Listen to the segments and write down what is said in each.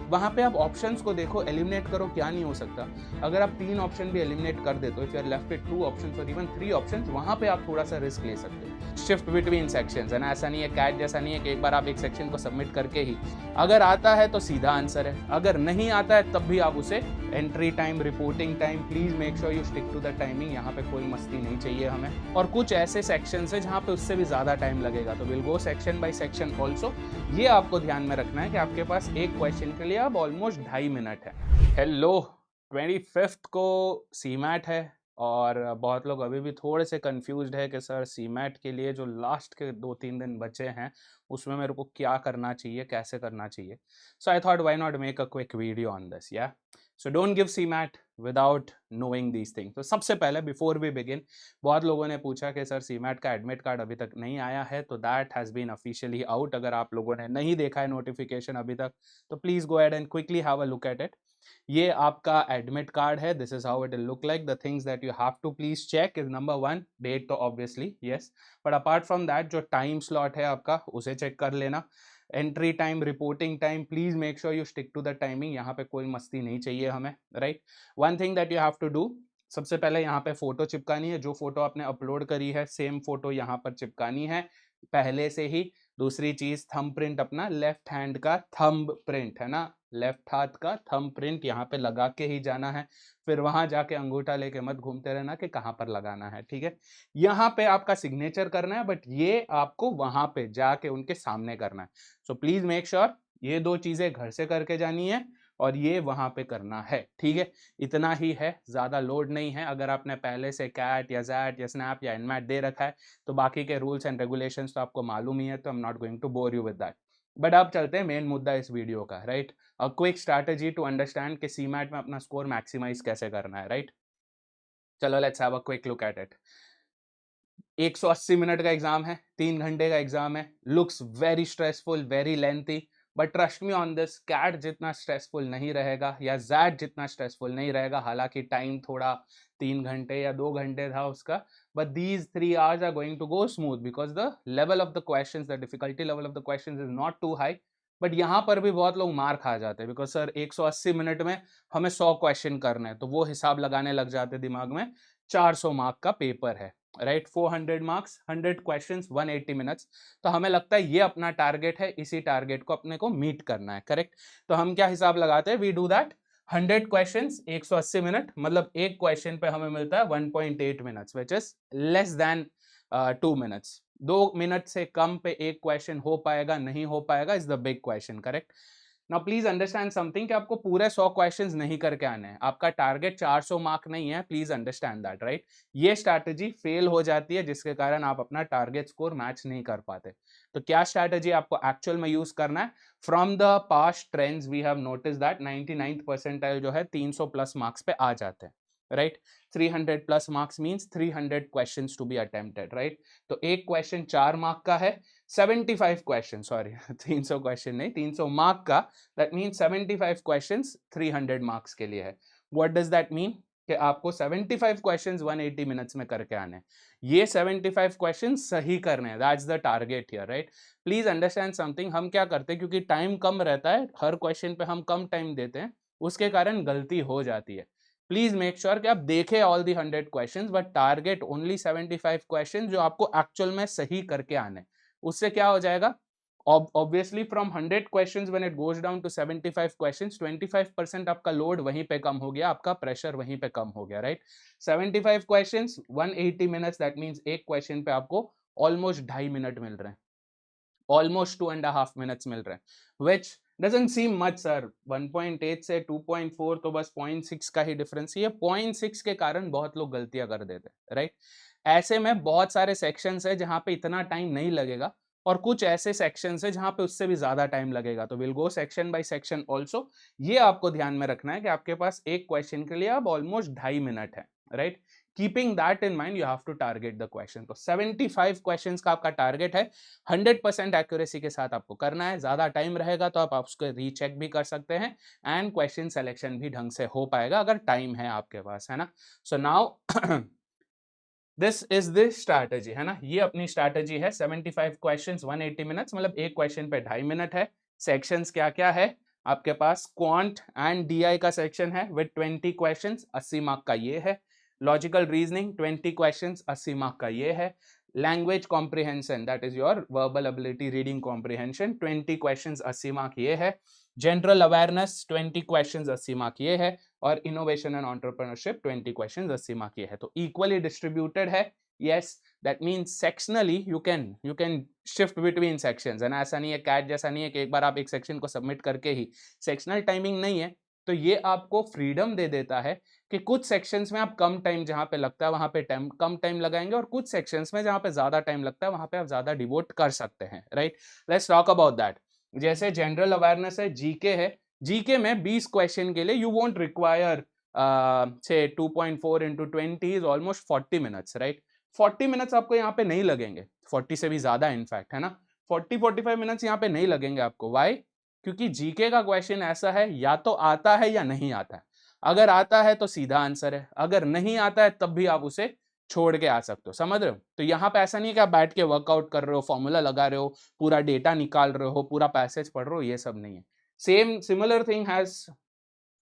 वहाँ पे आप ऑप्शंस को देखो, एलिमिनेट करो, क्या नहीं हो सकता। अगर आप 3 ऑप्शन भी एलिमिनेट कर देते हो, if you are left with 2 options और इवन 3 ऑप्शंस, वहाँ पे आप थोड़ा सा रिस्क ले सकते हो। शिफ्ट बिटवीन सेक्शंस है ना, ऐसा नहीं है कैट जैसा नहीं है कि एक बार आप एक सेक्शन को सबमिट करके ही, अगर आता है तो सीधा आंसर है, अगर नहीं आता है तब भी आप उसे entry time, reporting time, please make sure you stick to the timing, यहाँ पे कोई मस्ती नहीं चाहिए हमें। और कुछ ऐसे सेक्शंस है जहाँ पे उससे भी ज्यादा टाइम लगेगा, तो will go section by section also. ये आपको ध्यान में रखना है कि आपके पास एक क्वेश्चन के लिए अब ऑलमोस्ट 2.5 मिनट है। हेलो, 25th को सीमैट है और बहुत लोग अभी भी थोड़े से कंफ्यूज्ड है कि सर सीमैट के लिए जो लास्ट के 2-3 दिन बचे हैं उसमें मेरे को क्या करना चाहिए, कैसे करना चाहिए। So I thought why not make a quick video on this, या so don't give CMAT without knowing these things. तो सबसे पहले बिफोर वी बिगिन, बहुत लोगों ने पूछा कि सर सीमैट का एडमिट कार्ड अभी तक नहीं आया है, तो that has been officially out. अगर आप लोगों ने नहीं देखा है नोटिफिकेशन अभी तक, तो please go ahead and quickly have a look at it. ये आपका एडमिट कार्ड है, this is how it will look like. The things that you have to please check is number 1 date, तो obviously yes, but apart from that जो time slot है आपका उसे check कर लेना। Entry time, reporting time, please make sure you stick to the timing, यहाँ पे कोई मस्ती नहीं चाहिए हमें, right. One thing that you have to do, सबसे पहले यहाँ पे फोटो चिपकानी है, जो फोटो आपने अपलोड करी है सेम फोटो यहाँ पर चिपकानी है पहले से ही। दूसरी चीज, थंब प्रिंट अपना लेफ्ट हैंड का थंब प्रिंट है ना, लेफ्ट हाथ का थंब प्रिंट यहाँ पे लगा के ही जाना है। फिर वहां जाके अंगूठा लेके मत घूमते रहना कि कहाँ पर लगाना है, ठीक है। यहाँ पे आपका सिग्नेचर करना है, बट ये आपको वहां पे जाके उनके सामने करना है। सो प्लीज मेक श्योर ये 2 चीजें घर से करके जानी है और ये वहां पे करना है, ठीक है। इतना ही है, ज्यादा लोड नहीं है। अगर आपने पहले से कैट या जैट या स्नैप या इनमैट दे रखा है तो बाकी के रूल्स एंड रेगुलेशंस तो आपको मालूम ही है, तो I am not going to bore you with that. But अब चलते हैं मेन मुद्दा इस वीडियो का, right. A quick strategy to understand कि सीमैट में अपना स्कोर मैक्सिमाइज कैसे करना है, राइट। चलो let's have a quick look at it. 180 minute का एग्जाम है, 3 घंटे का एग्जाम है, looks very stressful, very lengthy, but trust me on this, CAT जितना स्ट्रेसफुल नहीं रहेगा या जैट जितना स्ट्रेसफुल नहीं रहेगा। हालांकि टाइम थोड़ा 3 घंटे या 2 घंटे था उसका, but these 3 hours are going to go smooth because the level of the questions, the difficulty level of the questions is not too high। But यहाँ पर भी बहुत लोग मार खा जाते हैं, बिकॉज सर 180 मिनट में हमें 100 क्वेश्चन करने हैं, तो वो हिसाब लगाने लग जाते दिमाग में। 400 मार्क का पेपर है, राइट, 400 मार्क्स, 100 क्वेश्चंस, 180 मिनट्स। तो हमें लगता है ये अपना टारगेट है, इसी टारगेट को अपने को मीट करना है, करेक्ट। तो हम क्या हिसाब लगाते हैं, we do that 100 questions 180 minute, मतलब एक क्वेश्चन पे हमें मिलता है 1.8 minutes, which is less than 2 minutes. 2 minute से कम पे एक क्वेश्चन हो पाएगा नहीं हो पाएगा is the big question, correct. Now please understand something कि आपको पूरे 100 क्वेश्चंस नहीं करके आने हैं, आपका टारगेट 400 मार्क नहीं है, प्लीज अंडरस्टैंड दैट, राइट। ये स्ट्रैटेजी फेल हो जाती है जिसके कारण आप अपना टारगेट स्कोर मैच नहीं कर पाते। तो क्या स्ट्रैटेजी आपको एक्चुअल में यूज करना है? From the past trends we have notice that 99th percentile जो है 300 प्लस मार्क्स पे आ जाते हैं, right. 300 plus marks means 300 questions to be attempted, right. तो एक क्वेश्चन 4 मार्क का है, 75 क्वेश्चन, सॉरी 300 क्वेश्चन नहीं, 300 मार्क का, दैट मीन्स 75 क्वेश्चंस 300 मार्क्स के लिए है। व्हाट डज दैट मीन कि आपको 75 क्वेश्चंस 180 मिनट्स में करके आने हैं। ये 75 क्वेश्चंस सही करने हैं, that's the target here, right. Please understand something, हम क्या करते हैं, क्योंकि टाइम कम रहता है, हर क्वेश्चन पे हम कम टाइम देते हैं, उसके कारण गलती हो जाती है। प्लीज मेक श्योर कि आप देखें all the 100 questions, but target only 75 question जो आपको एक्चुअल में सही करके आने। उससे क्या हो जाएगा, obviously from 100 questions when it goes down to 75 questions, 25% आपका लोड वहीं पे कम हो गया, आपका प्रेशर वहीं पे कम हो गया, right. 75 questions 180 minutes, that means एक क्वेश्चन पे आपको ऑलमोस्ट 2.5 मिनट मिल रहे हैं, ऑलमोस्ट 2.5 मिनट्स मिल रहे हैं, विच डजंट सीम मच सर। 1.8 से 2.4 तो बस 0.6 का ही डिफरेंस, ये 0.6 के कारण बहुत लोग गलतियां कर देते हैं, राइट। ऐसे में बहुत सारे सेक्शंस है जहां पे इतना टाइम नहीं लगेगा और कुछ ऐसे सेक्शंस है जहां पे उससे भी ज्यादा टाइम लगेगा, तो will go section by section also. ये आपको ध्यान में रखना है कि आपके पास एक क्वेश्चन के लिए अब ऑलमोस्ट 2.5 मिनट है, right. Keeping that in mind you have to target the question. तो 75 क्वेश्चंस का आपका टारगेट है, 100% एक्यूरेसी के साथ आपको करना है। ज्यादा टाइम रहेगा तो आप उसको रीचेक भी कर सकते हैं एंड क्वेश्चन सिलेक्शन भी ढंग से हो पाएगा अगर टाइम है आपके पास, है ना। So now this is the strategy, है ना, ये अपनी स्ट्रैटेजी है। 75 क्वेश्चंस 180 मिनट्स, मतलब एक क्वेश्चन पे 2.5 मिनट है। सेक्शंस क्या क्या है, आपके पास क्वांट एंड डीआई का सेक्शन है विद 20 क्वेश्चंस, 80 मार्क का ये है। लॉजिकल रीजनिंग 20 क्वेश्चंस, 80 मार्क का ये है। Language comprehension that is your verbal ability, reading comprehension, 20 questions, 80 mark ये है। जनरल अवेयरनेस 20 क्वेश्चंस, 80 मार्क ये है। और innovation and entrepreneurship 20 questions, 80 mark ये है। तो इक्वली डिस्ट्रीब्यूटेड है। Yes, that means sectionally you can shift between sections, है ना। ऐसा नहीं है, कैट जैसा नहीं है कि एक बार आप एक सेक्शन को सबमिट करके ही, सेक्शनल टाइमिंग नहीं है। तो ये आपको फ्रीडम दे देता है कि कुछ सेक्शंस में आप कम टाइम जहां पे लगता है वहां पे कम टाइम लगाएंगे, और कुछ सेक्शंस में जहां पे ज्यादा टाइम लगता है वहां पे आप ज्यादा डिवोट कर सकते हैं, right. Let's talk about that. जैसे जनरल अवेयरनेस है, जीके है। जीके में 20 क्वेश्चन के लिए यू वोंट रिक्वायर से 2.4 into 20 is almost 40 minutes, right. 40 minutes आपको यहाँ पे नहीं लगेंगे, 40 से भी ज्यादा इनफैक्ट, है ना। 40-45 मिनट्स यहाँ पे नहीं लगेंगे आपको। वाई? क्योंकि जीके का क्वेश्चन ऐसा है, या तो आता है या नहीं आता है। अगर आता है तो सीधा आंसर है, अगर नहीं आता है तब भी आप उसे छोड़ के आ सकते हो, समझ रहे हो। तो यहाँ पे ऐसा नहीं है कि आप बैठ के वर्कआउट कर रहे हो, फॉर्मूला लगा रहे हो, पूरा डेटा निकाल रहे हो, पूरा पैसेज पढ़ रहे हो, ये सब नहीं है। Same similar thing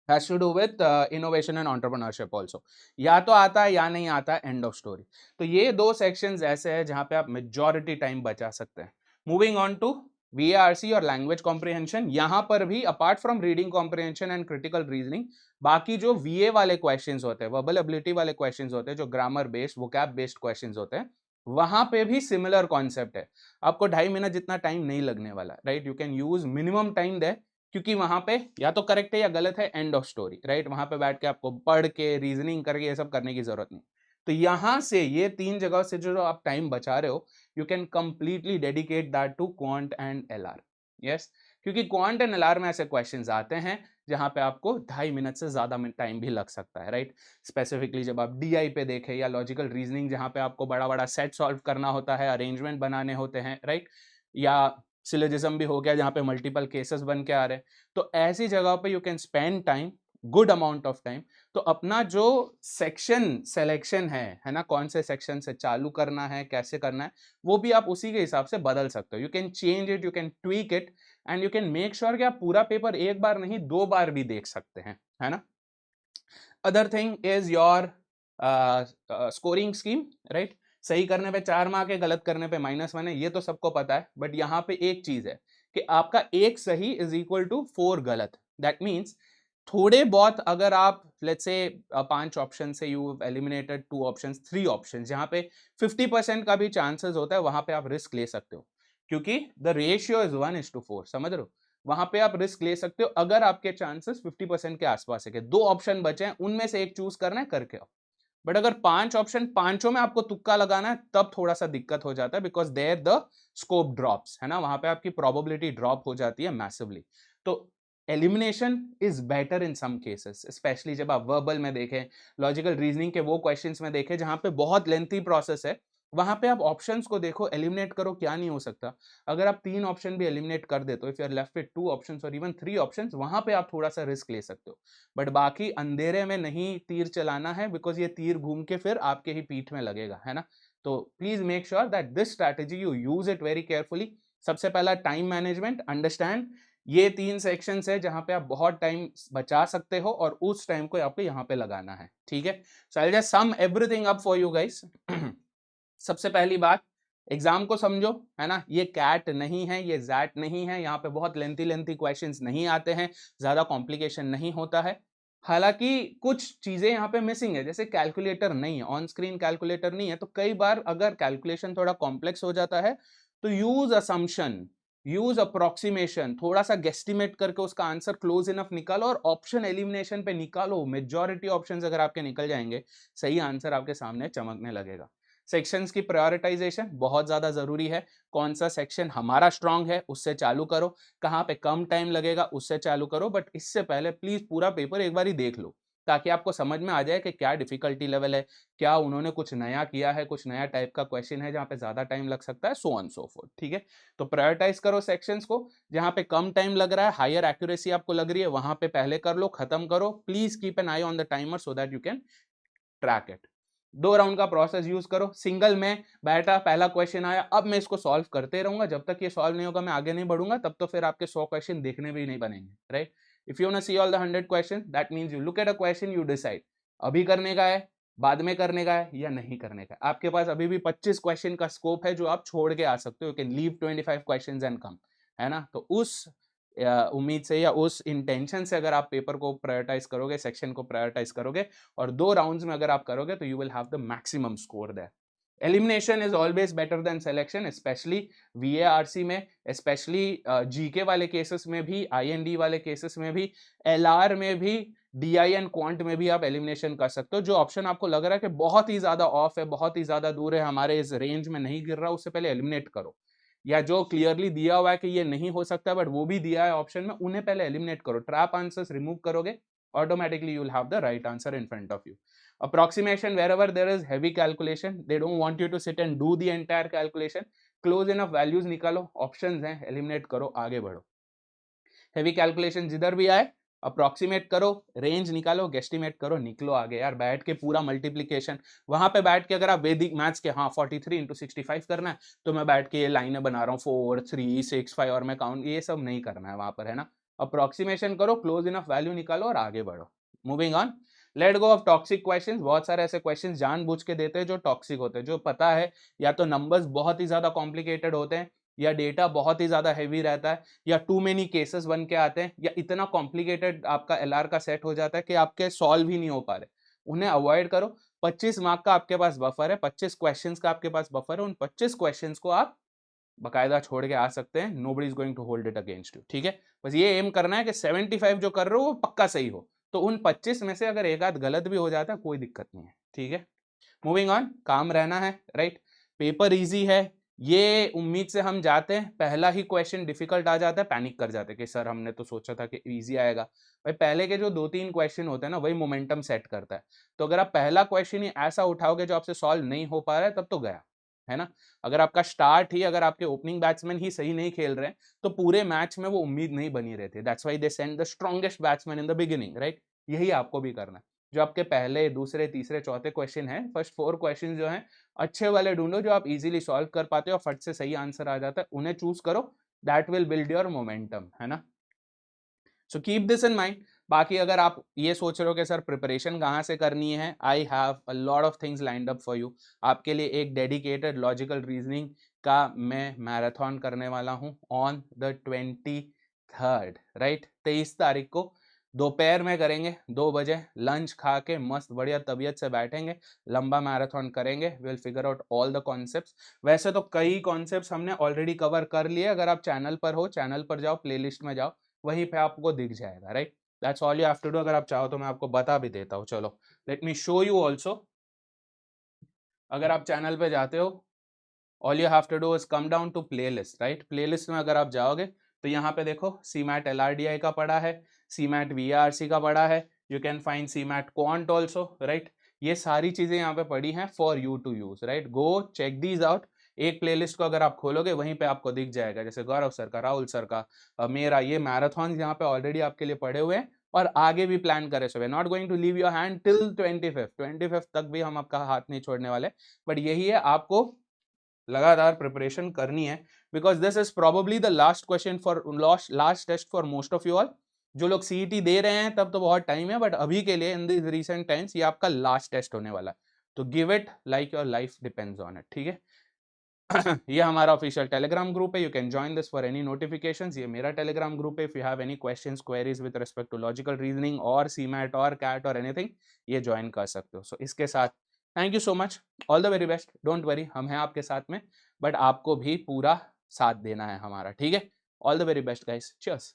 has to do with innovation and entrepreneurship also। या तो आता है या नहीं आता है, एंड ऑफ स्टोरी। तो ये दो सेक्शंस ऐसे हैं जहां पे आप मेजॉरिटी टाइम बचा सकते हैं। मूविंग ऑन टू VARC और लैंग्वेज कॉम्प्रिहेंशन, यहां पर भी apart from reading comprehension and critical reasoning, बाकी जो VA वाले क्वेश्चंस होते हैं, वर्बल एबिलिटी वाले क्वेश्चंस होते हैं, जो grammar based, vocab based questions होते हैं, वहां पे भी सिमिलर कॉन्सेप्ट है। आपको 2.5 मिनट जितना टाइम नहीं लगने वाला, right. You can use minimum time they, क्योंकि वहां पे या तो करेक्ट है या गलत है, एंड ऑफ स्टोरी, राइट। वहां पे बैठ के आपको पढ़ के रीजनिंग करके ये सब करने की जरूरत नहीं। तो यहां से ये 3 जगह से जो आप टाइम बचा रहे हो, you can completely dedicate that to quant and LR। Yes, क्योंकि क्वांट एंड LR में ऐसे क्वेश्चंस आते हैं जहां पे आपको 2.5 मिनट से ज्यादा टाइम भी लग सकता है, राइट। स्पेसिफिकली जब आप DI पे देखें, या लॉजिकल रीजनिंग जहां पे आपको बड़ा बड़ा सेट सॉल्व करना होता है, अरेंजमेंट बनाने होते हैं, राइट। या सिलोजिज्म भी हो गया जहां पे मल्टीपल केसेस बन के आ रहे हैं। तो ऐसी जगह पे you can spend time, good amount of time. तो अपना जो सेक्शन सिलेक्शन है ना, कौन से सेक्शन से चालू करना है, कैसे करना है, वो भी आप उसी के हिसाब से बदल सकते हो। You can change it, you can tweak it, and you can make sure कि आप पूरा पेपर एक बार नहीं 2 बार भी देख सकते हैं, है ना। Other thing is your scoring scheme, right. सही करने पे 4 मार्क है, गलत करने पे -1 है, ये तो सबको पता है। बट यहाँ पे एक चीज है कि आपका एक सही इज इक्वल टू 4 गलत। दैट मीन्स थोड़े बहुत, अगर आप लेट्स से 5 ऑप्शन से यू एलिमिनेटेड 2 ऑप्शंस, 3 ऑप्शंस, जहां पे 50% का भी चांसेस होता है, वहां पे आप रिस्क ले सकते हो, क्योंकि द रेशियो इज 1:4, समझ रहे हो। वहां पे आप रिस्क ले सकते हो अगर आपके चांसेस 50% के आसपास है कि 2 ऑप्शन बचे हैं, उनमें से एक चूज करना है, करके आओ। बट अगर 5 ऑप्शन, पांचों में आपको तुक्का लगाना है, तब थोड़ा सा दिक्कत हो जाता है, because there the scope drops, है ना। वहां पे आपकी प्रोबेबिलिटी ड्रॉप हो जाती है मैसिवली। तो elimination is better in some cases, specially जब आप वर्बल में देखें, लॉजिकल रीजनिंग के वो क्वेश्चंस में देखें जहां पे बहुत लेंथी प्रोसेस है, वहां पे आप ऑप्शंस को देखो, एलिमिनेट करो, क्या नहीं हो सकता। अगर आप 3 ऑप्शन भी एलिमिनेट कर दे तो if you are left with 2 options और इवन 3 ऑप्शंस, वहां पे आप थोड़ा सा रिस्क ले सकते हो। बट बाकी अंधेरे में नहीं तीर चलाना है, बिकॉज ये तीर घूम के फिर आपके ही पीठ में लगेगा, है ना। तो please make sure that this strategy you use it very carefully. सबसे पहला टाइम मैनेजमेंट, अंडरस्टैंड ये 3 सेक्शंस है जहां पे आप बहुत टाइम बचा सकते हो, और उस टाइम को आपको यहाँ पे लगाना है, ठीक है। So I will just sum everything up for you guys. सबसे पहली बात, एग्जाम को समझो, है ना। ये कैट नहीं है, ये जैट नहीं है, यहाँ पे बहुत लेंथी क्वेश्चंस नहीं आते हैं, ज्यादा कॉम्प्लिकेशन नहीं होता है। हालांकि कुछ चीजें यहाँ पे मिसिंग है, जैसे कैलकुलेटर नहीं है, ऑन स्क्रीन कैलकुलेटर नहीं है। तो कई बार अगर कैलकुलेशन थोड़ा कॉम्प्लेक्स हो जाता है, तो यूज असम्पशन, यूज अप्रोक्सीमेशन, थोड़ा सा गेस्टिमेट करके उसका आंसर क्लोज इनफ निकालो, और ऑप्शन एलिमिनेशन पे निकालो। मेजॉरिटी ऑप्शंस अगर आपके निकल जाएंगे, सही आंसर आपके सामने चमकने लगेगा। सेक्शंस की प्रायोरिटाइजेशन बहुत ज्यादा जरूरी है। कौन सा सेक्शन हमारा स्ट्रांग है, उससे चालू करो। कहाँ पे कम टाइम लगेगा, उससे चालू करो। बट इससे पहले प्लीज पूरा पेपर एक बार ही देख लो, ताकि आपको समझ में आ जाए कि क्या डिफिकल्टी लेवल है, क्या उन्होंने कुछ नया किया है, कुछ नया टाइप का क्वेश्चन है जहाँ पे ज्यादा टाइम लग सकता है, सो ऑन सो फोर्थ, ठीक है। तो प्रायोरिटाइज करो सेक्शंस को। जहाँ पे कम टाइम लग रहा है, हायर एक्यूरेसी आपको लग रही है, वहां पे पहले कर लो, खत्म करो। Please keep an I on the timer so that you can track it. 2 round का प्रोसेस यूज करो। सिंगल में बैठा, पहला क्वेश्चन आया, अब मैं इसको सॉल्व करते रहूंगा, जब तक ये सॉल्व नहीं होगा मैं आगे नहीं बढ़ूंगा, तब तो फिर आपके 100 क्वेश्चन देखने भी नहीं बनेंगे, right. If you want to see all the 100 question, that means you look at a question, you decide अभी करने का है, बाद में करने का है या नहीं करने का। आपके पास अभी भी 25 क्वेश्चन का स्कोप है जो आप छोड़ के आ सकते हो। You can leave 25 questions and come, है ना। तो उस उम्मीद से या उस इंटेंशन से अगर आप पेपर को प्रायोरिटाइज करोगे, सेक्शन को प्रायोरिटाइज करोगे, और 2 राउंड्स में अगर आप करोगे तो you will have the maximum score there. Elimination is always better than selection, specially VARC में, स्पेशली GK वाले केसेस में भी, IND वाले केसेस में भी, LR में भी, DI एंड क्वांट में भी आप एलिमिनेशन कर सकते हो। जो ऑप्शन आपको लग रहा है कि बहुत ही ज्यादा ऑफ है, बहुत ही ज्यादा दूर है, हमारे इस रेंज में नहीं गिर रहा, उससे पहले एलिमिनेट करो। या जो क्लियरली दिया हुआ है कि ये नहीं हो सकता बट वो भी दिया है ऑप्शन में, उन्हें पहले एलिमिनेट करो। ट्रैप आंसर्स रिमूव करोगे, automatically you'll have the right answer in front of you. Approximation, wherever there is heavy calculation, they don't want you to sit and do the entire calculation. Close enough values निकालो, options हैं, eliminate करो, आगे बढ़ो। heavy calculation जिधर भी आए approximate करो, range निकालो, गेस्टिमेट करो, निकलो आगे। यार बैठ के पूरा मल्टीप्लीकेशन वहां पे बैठ के, अगर आप वैदिक मैथ्स के, हाँ 43 इंटू 65 करना है, तो मैं बैठ के ये लाइनें बना रहा हूँ 4 3 6 5 और मैं काउंट, ये सब नहीं करना है वहां पर, है ना। अप्रोक्सीमेशन करो, क्लोज इनफ वैल्यू निकालो और आगे बढ़ो। Moving on, let go of toxic questions. बहुत सारे ऐसे क्वेश्चंस जानबूझ के देते हैं जो टॉक्सिक होते हैं, जो पता है या तो नंबर्स बहुत ही ज्यादा कॉम्प्लिकेटेड होते हैं, या डेटा बहुत ही ज्यादा हैवी रहता है, या टू मेनी केसेस बन के आते हैं, या इतना कॉम्प्लिकेटेड आपका LR का सेट हो जाता है कि आपके सॉल्व ही नहीं हो पा रहे। उन्हें अवॉइड करो। 25 मार्क का आपके पास बफर है, 25 क्वेश्चंस का आपके पास बफर है, उन 25 क्वेश्चंस को आप बकायदा छोड़ के आ सकते हैं। Nobody is going to hold it against you, ठीक है। बस ये एम करना है कि 75 जो कर रहे हो वो पक्का सही हो, तो उन 25 में से अगर एक आध गलत भी हो जाता है कोई दिक्कत नहीं है, ठीक है। मूविंग ऑन, काम रहना है, राइट। पेपर इजी है, ये उम्मीद से हम जाते हैं, पहला ही क्वेश्चन डिफिकल्ट आ जाता है, पैनिक कर जाते हैं कि सर हमने तो सोचा था कि इजी आएगा। भाई पहले के जो 2-3 क्वेश्चन होते हैं ना, वही मोमेंटम सेट करता है। तो अगर आप पहला क्वेश्चन ही ऐसा उठाओगे जो आपसे सॉल्व नहीं हो पा रहा है, तब तो गया, है ना। अगर आपका स्टार्ट ही, अगर आपके ओपनिंग बैट्समैन ही सही नहीं खेल रहे हैं, तो पूरे मैच में वो उम्मीद नहीं बनी रहती। That's why they send the strongest batsman in the beginning, right. यही आपको भी करना है। जो आपके पहले, दूसरे, तीसरे, चौथे क्वेश्चन है, फर्स्ट 4 क्वेश्चन जो हैं अच्छे वाले ढूंढो, जो आप इजीली सॉल्व कर पाते हो और फट से सही आंसर आ जाता है, उन्हें चूज करो। That will build your momentum, है ना। So keep this in mind. बाकी अगर आप ये सोच रहे हो कि सर प्रिपरेशन कहाँ से करनी है, I have a lot of things lined up for you. आपके लिए एक डेडिकेटेड लॉजिकल रीजनिंग का मैं मैराथन करने वाला हूँ ऑन द 23rd, राइट। 23 तारीख को दोपहर में करेंगे, 2 बजे लंच खा के मस्त बढ़िया तबीयत से बैठेंगे, लंबा मैराथन करेंगे। Will figure out all the concepts. वैसे तो कई कॉन्सेप्ट्स हमने ऑलरेडी कवर कर लिए, अगर आप चैनल पर हो, चैनल पर जाओ, प्लेलिस्ट में जाओ, वहीं पे आपको दिख जाएगा, right. That's all you have to do. अगर आप चाहो तो मैं आपको बता भी देता हूँ। चलो let me show you also. अगर आप चैनल पे जाते हो, all you have to do is come down to playlist, right. Playlist में अगर आप जाओगे तो यहाँ पे देखो CMAT LRDI का पड़ा है, CMAT VARC का पड़ा है, you can find CMAT quant also, right. ये सारी चीजें यहाँ पे पड़ी हैं for you to use, right. Go check these out. एक प्लेलिस्ट को अगर आप खोलोगे वहीं पे आपको दिख जाएगा, जैसे गौरव सर का, राहुल सर का, मेरा, ये मैराथन यहाँ पे ऑलरेडी आपके लिए पड़े हुए हैं और आगे भी प्लान करे। So we not going to leave your hand till 25 तक भी हम आपका हाथ नहीं छोड़ने वाले। बट यही है, आपको लगातार प्रिपरेशन करनी है, because this is probably the last question for last test for most of you all. जो लोग CET दे रहे हैं तब तो बहुत टाइम है, बट अभी के लिए इन दिस रीसेंट टाइम्स ये आपका लास्ट टेस्ट होने वाला है। तो give it like your life depends on it, ठीक है। ये हमारा ऑफिशियल टेलीग्राम ग्रुप है, you can join this for any notifications. ये मेरा टेलीग्राम ग्रुप है। If you have any questions, queries with respect to logical reasoning और CMAT और CAT और एनीथिंग, ये ज्वाइन कर सकते हो। सो इसके साथ thank you so much, all the very best. Don't worry, हम हैं आपके साथ में, बट आपको भी पूरा साथ देना है हमारा, ठीक है। All the very best guys, cheers.